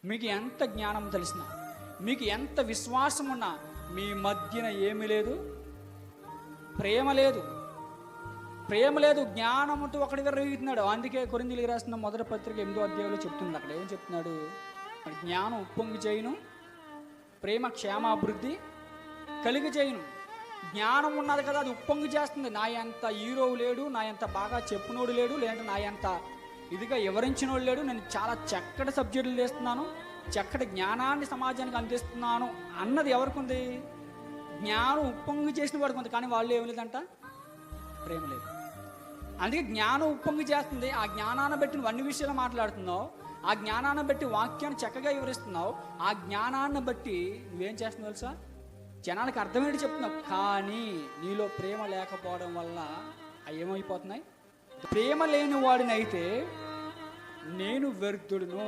మీకు ఎంత జ్ఞానం తెలిసినా, మీకు ఎంత విశ్వాసం ఉన్నా, మీ మధ్యన ఏమీ లేదు, ప్రేమ లేదు. ప్రేమ లేదు, జ్ఞానంతో ఒకటి విర్రవీగుతున్నాడు. అందుకే కొరింథీయులకు రాసిన మొదటి పత్రిక 8వ అధ్యాయంలో చెప్తుంది. అక్కడ ఏం చెప్తున్నాడు? జ్ఞానం ఉప్పొంగి చేయను, ప్రేమ క్షేమాభివృద్ధి కలిగి చేయను. జ్ఞానం ఉన్నది కదా, అది ఉప్పొంగి చేస్తుంది. నా ఎంత హీరో లేడు, నా ఎంత బాగా చెప్పినోడు లేడు, లేదంటే నా ఎంత ఇదిగా వివరించినోడు లేడు, నేను చాలా చక్కటి సబ్జెక్టులు చేస్తున్నాను, చక్కటి జ్ఞానాన్ని సమాజానికి అందిస్తున్నాను అన్నది ఎవరికి ఉంది? జ్ఞానం ఉప్పొంగి చేసిన వాడికి ఉంది. కానీ వాళ్ళు ఏమి లేదంట, ప్రేమ లేదు. అందుకే జ్ఞానం ఉప్పొంగి చేస్తుంది. ఆ జ్ఞానాన్ని బట్టి నువ్వు అన్ని విషయాలు మాట్లాడుతున్నావు, ఆ జ్ఞానాన్ని బట్టి వాక్యాన్ని చక్కగా వివరిస్తున్నావు, ఆ జ్ఞానాన్ని బట్టి నువ్వేం చేస్తున్నావు తెలుసా? జనానికి అర్థమేంటి చెప్తున్నావు. కానీ నీలో ప్రేమ లేకపోవడం వల్ల అవి ఏమైపోతున్నాయి? ప్రేమ లేని వాడినైతే నేను వ్యర్థుడును.